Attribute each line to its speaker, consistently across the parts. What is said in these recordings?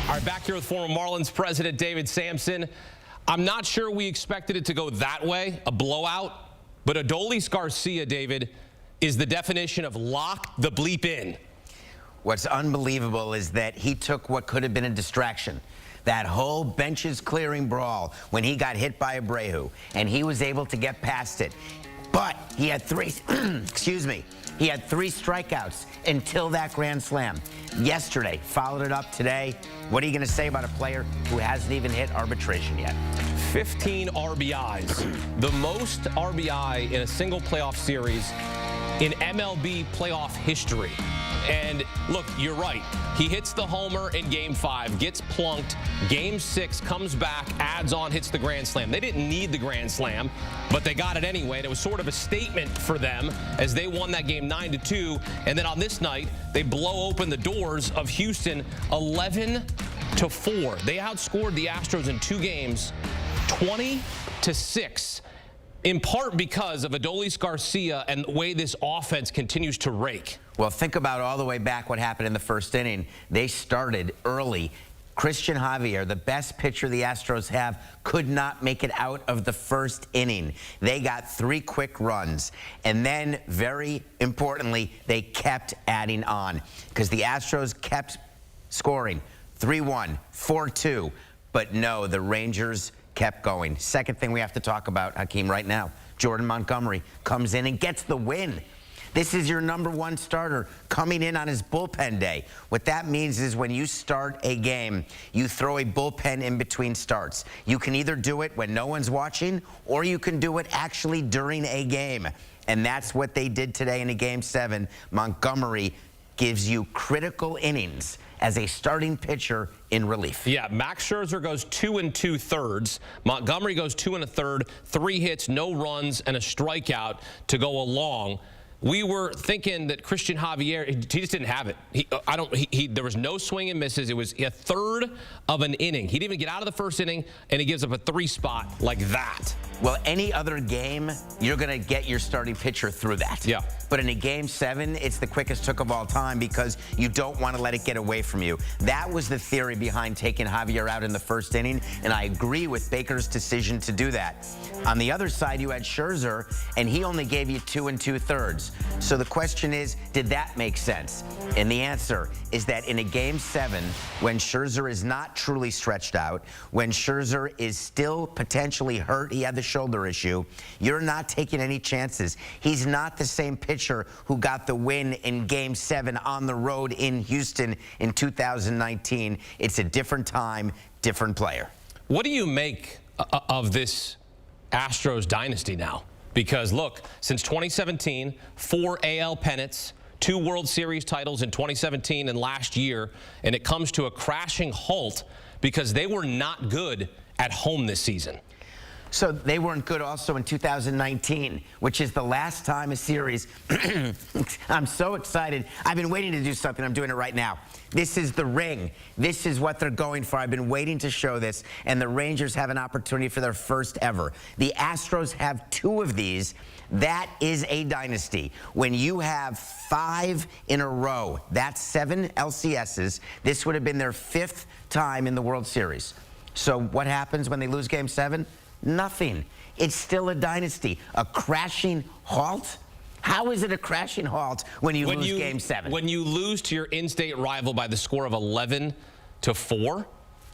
Speaker 1: All right, back here with former Marlins president David Samson. I'm not sure we expected it to go that way, a blowout, but Adolis Garcia, David, is the definition of lock the bleep in.
Speaker 2: What's unbelievable is that he took what could have been a distraction, that whole benches clearing brawl when he got hit by Abreu, and he was able to get past it. But he had three, excuse me, he had 3 strikeouts until that grand slam. Yesterday, followed it up today. What are you going to say about a player who hasn't even hit arbitration yet?
Speaker 1: 15 RBIs, the most RBI in a single playoff series in MLB playoff history. And look, you're right. He hits the homer in Game 5, gets plunked. Game 6 comes back, adds on, hits the grand slam. They didn't need the grand slam, but they got it anyway. And it was sort of a statement for them as they won that game 9-2. And then on this night, they blow open the doors of Houston 11-4. They outscored the Astros in 2 games, 20-6. In part because of Adolis Garcia and the way this offense continues to rake.
Speaker 2: Well, think about all the way back what happened in the first inning. They started early. Christian Javier, the best pitcher the Astros have, could not make it out of the first inning. They got 3 quick runs. And then, very importantly, they kept adding on because the Astros kept scoring 3-1, 4-2. But no, the Rangers kept going. Second thing we have to talk about, Hakeem, right now, Jordan Montgomery comes in and gets the win. This is your #1 starter coming in on his bullpen day. What that means is when you start a game, you throw a bullpen in between starts. You can either do it when no one's watching, or you can do it actually during a game. And that's what they did today in a Game 7. Montgomery gives you critical innings as a starting pitcher in relief.
Speaker 1: Yeah, Max Scherzer goes 2 2/3. Montgomery goes 2 1/3, 3 hits, no runs, and a strikeout to go along. We were thinking that Christian Javier, he just didn't have it. There was no swing and misses. It was a third of an inning. He didn't even get out of the first inning, and he gives up a 3 spot like that.
Speaker 2: Well, any other game, you're going to get your starting pitcher through that.
Speaker 1: Yeah.
Speaker 2: But in a Game 7, it's the quickest hook of all time because you don't want to let it get away from you. That was the theory behind taking Javier out in the first inning, and I agree with Baker's decision to do that. On the other side, you had Scherzer, and he only gave you 2 2/3. So the question is, did that make sense? And the answer is that in a Game 7, when Scherzer is not truly stretched out, when Scherzer is still potentially hurt, he had the shoulder issue, you're not taking any chances. He's not the same pitcher who got the win in Game 7 on the road in Houston in 2019. It's a different time, different player.
Speaker 1: What do you make of this Astros dynasty now? Because, look, since 2017, 4 AL pennants, 2 World Series titles in 2017 and last year, and it comes to a crashing halt because they were not good at home this season.
Speaker 2: So they weren't good also in 2019, which is the last time a series. I'm so excited. I've been waiting to do something. I'm doing it right now. This is the ring. This is what they're going for. I've been waiting to show this, and the Rangers have an opportunity for their first ever. The Astros have 2 of these. That is a dynasty. When you have 5 in a row, that's 7 LCSs. This would have been their 5th time in the World Series. So what happens when they lose Game 7? Nothing. It's still a dynasty. A crashing halt? How is it a crashing halt when you lose Game 7?
Speaker 1: When you lose to your in-state rival by the score of 11-4?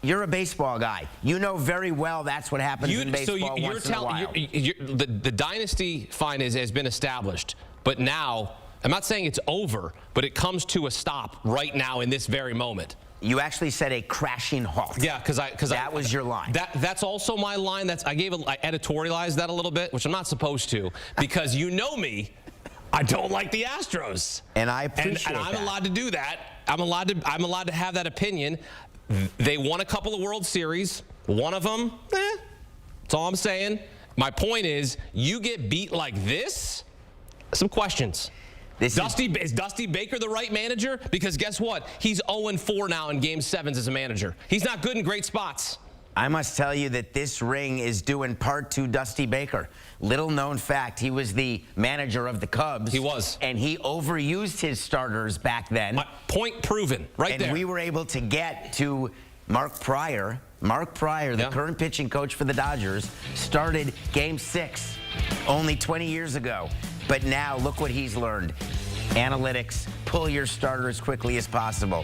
Speaker 2: You're a baseball guy. You know very well that's what happens in baseball once in a while.
Speaker 1: The dynasty, fine, has been established. But now, I'm not saying it's over, but it comes to a stop right now in this very moment.
Speaker 2: You actually said a crashing halt.
Speaker 1: Yeah, because
Speaker 2: that was your line.
Speaker 1: That's also my line. I editorialized that a little bit, which I'm not supposed to, because you know me. I don't like the Astros,
Speaker 2: and I appreciate
Speaker 1: and I'm allowed to do that. I'm allowed to have that opinion. They won a couple of World Series. One of them, that's all I'm saying. My point is, you get beat like this. Some questions. Is Dusty Baker the right manager? Because guess what? He's 0-4 now in Game 7s as a manager. He's not good in great spots.
Speaker 2: I must tell you that this ring is due in part to Dusty Baker. Little known fact, he was the manager of the Cubs.
Speaker 1: He was.
Speaker 2: And he overused his starters back then.
Speaker 1: Point proven, right there.
Speaker 2: And we were able to get to Mark Pryor, the current pitching coach for the Dodgers, started Game 6 only 20 years ago. But now look what he's learned. Analytics, pull your starter as quickly as possible.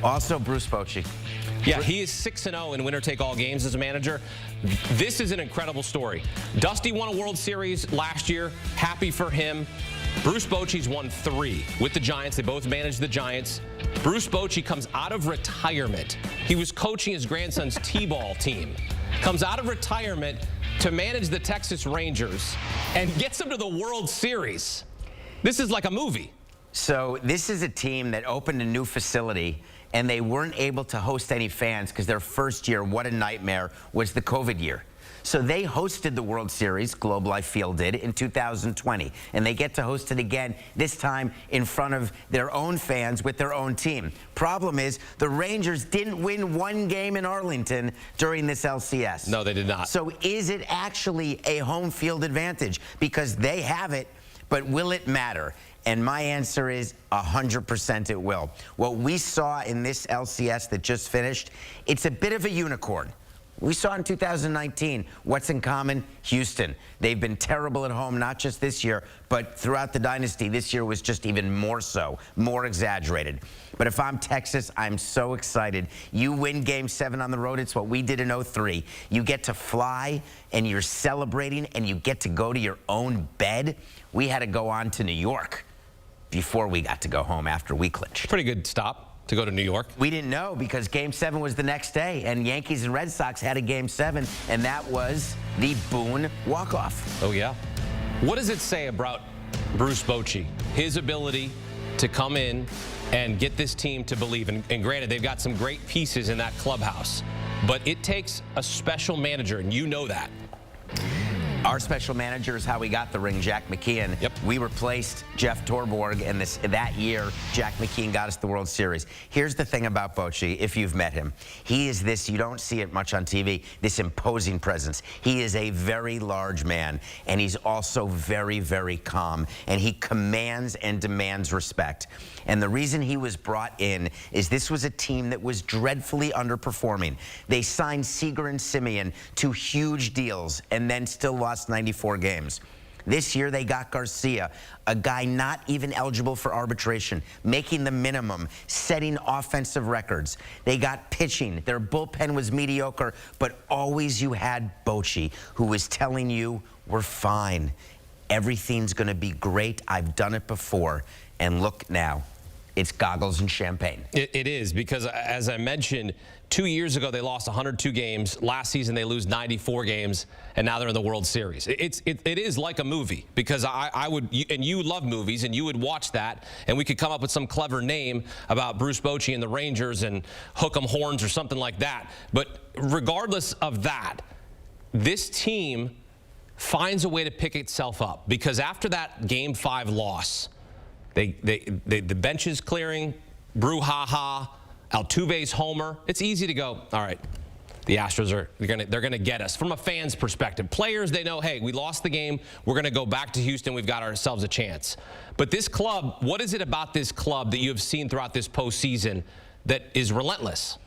Speaker 2: Also, Bruce Bochy.
Speaker 1: Yeah, he is 6-0 in winner-take-all games as a manager. This is an incredible story. Dusty won a World Series last year. Happy for him. Bruce Bochy's won 3 with the Giants. They both managed the Giants. Bruce Bochy comes out of retirement. He was coaching his grandson's T-ball team. Comes out of retirement to manage the Texas Rangers and gets them to the World Series. This is like a movie.
Speaker 2: So this is a team that opened a new facility, and they weren't able to host any fans because their first year, what a nightmare, was the COVID year. So they hosted the World Series, Globe Life Field did, in 2020. And they get to host it again, this time in front of their own fans with their own team. Problem is, the Rangers didn't win one game in Arlington during this LCS.
Speaker 1: No, they did not.
Speaker 2: So is it actually a home field advantage? Because they have it, but will it matter? And my answer is 100% it will. What we saw in this LCS that just finished, it's a bit of a unicorn. We saw in 2019, what's in common? Houston. They've been terrible at home, not just this year, but throughout the dynasty. This year was just even more so, more exaggerated. But if I'm Texas, I'm so excited. You win Game 7 on the road. It's what we did in 03. You get to fly, and you're celebrating, and you get to go to your own bed. We had to go on to New York before we got to go home after we clinched.
Speaker 1: Pretty good stop to go to New York.
Speaker 2: We didn't know because Game 7 was the next day, and Yankees and Red Sox had a Game 7, and that was the Boone walk-off.
Speaker 1: Oh, yeah. What does it say about Bruce Bochy, his ability to come in and get this team to believe? And granted, they've got some great pieces in that clubhouse, but it takes a special manager, and you know that.
Speaker 2: Our special manager is how we got the ring, Jack McKeon.
Speaker 1: Yep.
Speaker 2: We replaced Jeff Torborg, and that year, Jack McKeon got us the World Series. Here's the thing about Bochy, if you've met him. He is this, you don't see it much on TV, this imposing presence. He is a very large man, and he's also very, very calm, and he commands and demands respect. And the reason he was brought in is this was a team that was dreadfully underperforming. They signed Seager and Simeon to huge deals and then still lost 94 games. This year they got Garcia, a guy not even eligible for arbitration, making the minimum, setting offensive records. They got pitching. Their bullpen was mediocre, but always you had Bochy, who was telling you, we're fine. Everything's going to be great. I've done it before. And look now, it's goggles and champagne.
Speaker 1: It is, because as I mentioned, 2 years ago they lost 102 games. Last season they lose 94 games, and now they're in the World Series. It is like a movie, because I would, and you love movies, and you would watch that, and we could come up with some clever name about Bruce Bochy and the Rangers and hook 'em horns or something like that. But regardless of that, this team finds a way to pick itself up, because after that Game 5 loss, the bench is clearing, brouhaha, Altuve's homer. It's easy to go, all right, the Astros they're gonna get us. From a fan's perspective, players, they know, hey, we lost the game, we're gonna go back to Houston, we've got ourselves a chance. But this club, what is it about this club that you have seen throughout this postseason that is relentless?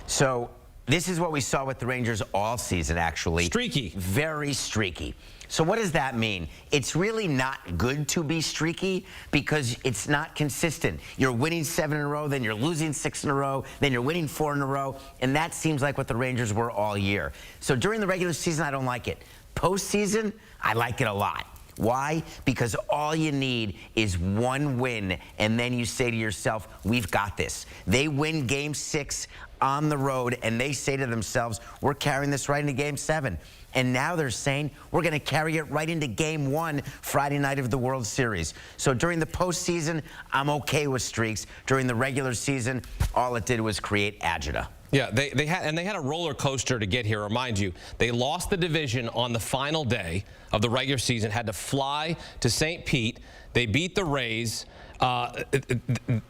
Speaker 2: So this is what we saw with the Rangers all season, actually.
Speaker 1: Streaky.
Speaker 2: Very streaky. So what does that mean? It's really not good to be streaky because it's not consistent. You're winning 7 in a row, then you're losing 6 in a row, then you're winning 4 in a row, and that seems like what the Rangers were all year. So during the regular season, I don't like it. Postseason, I like it a lot. Why? Because all you need is one win, and then you say to yourself, we've got this. They win Game 6 on the road, and they say to themselves, we're carrying this right into Game 7. And now they're saying, we're going to carry it right into Game 1 Friday night of the World Series. So during the postseason, I'm okay with streaks. During the regular season, all it did was create agita.
Speaker 1: Yeah, they had a roller coaster to get here. Remind you, they lost the division on the final day of the regular season, had to fly to St. Pete. They beat the Rays.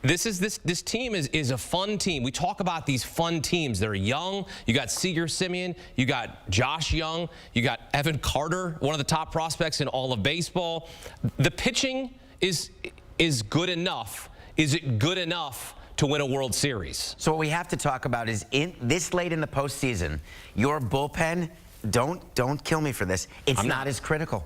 Speaker 1: This team is a fun team. We talk about these fun teams. They're young. You got Seager Simeon. You got Josh Young. You got Evan Carter, one of the top prospects in all of baseball. The pitching is good enough. Is it good enough to win a World Series.
Speaker 2: So what we have to talk about is, in this late in the postseason, your bullpen, don't kill me for this, it's not as critical.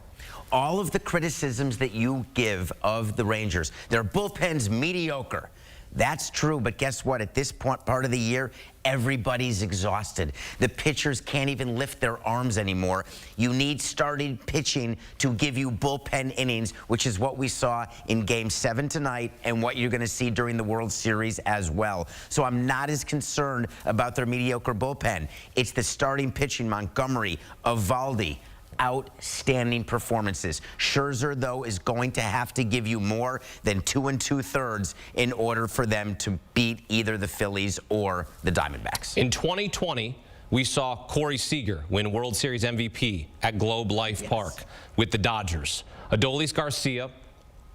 Speaker 2: All of the criticisms that you give of the Rangers, their bullpen's mediocre. That's true, but guess what? At this part of the year, everybody's exhausted. The pitchers can't even lift their arms anymore. You need starting pitching to give you bullpen innings, which is what we saw in Game 7 tonight and what you're going to see during the World Series as well. So I'm not as concerned about their mediocre bullpen. It's the starting pitching, Montgomery, Eovaldi. Outstanding performances. Scherzer, though, is going to have to give you more than 2 2/3 in order for them to beat either the Phillies or the Diamondbacks.
Speaker 1: In 2020, we saw Corey Seager win World Series MVP at Globe Life Park with the Dodgers. Adolis Garcia,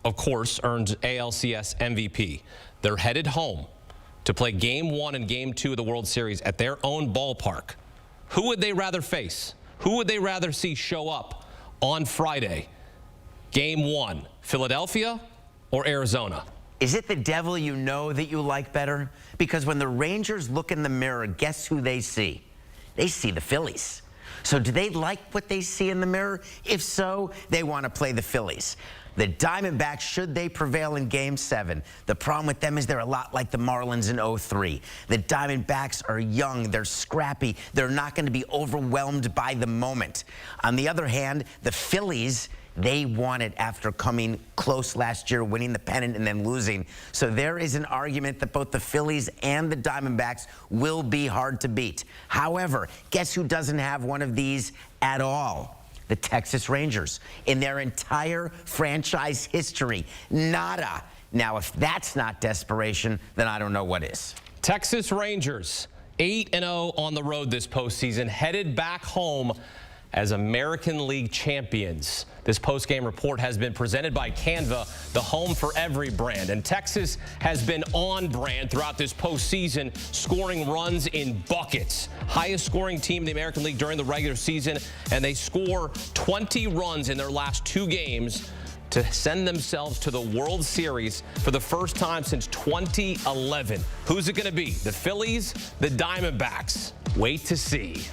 Speaker 1: of course, earned ALCS MVP. They're headed home to play Game 1 and Game 2 of the World Series at their own ballpark. Who would they rather face? Who would they rather see show up on Friday? Game 1, Philadelphia or Arizona?
Speaker 2: Is it the devil you know that you like better? Because when the Rangers look in the mirror, guess who they see? They see the Phillies. So do they like what they see in the mirror? If so, they want to play the Phillies. The Diamondbacks, should they prevail in Game 7, the problem with them is they're a lot like the Marlins in '03. The Diamondbacks are young, they're scrappy, they're not going to be overwhelmed by the moment. On the other hand, the Phillies, they won it after coming close last year, winning the pennant and then losing. So there is an argument that both the Phillies and the Diamondbacks will be hard to beat. However, guess who doesn't have one of these at all? The Texas Rangers. In their entire franchise history, nada. Now, if that's not desperation, then I don't know what is.
Speaker 1: Texas Rangers, 8-0 on the road this postseason, headed back home as American League champions. This post-game report has been presented by Canva, the home for every brand. And Texas has been on brand throughout this postseason, scoring runs in buckets. Highest scoring team in the American League during the regular season, and they score 20 runs in their last 2 games to send themselves to the World Series for the first time since 2011. Who's it going to be? The Phillies, the Diamondbacks? Wait to see.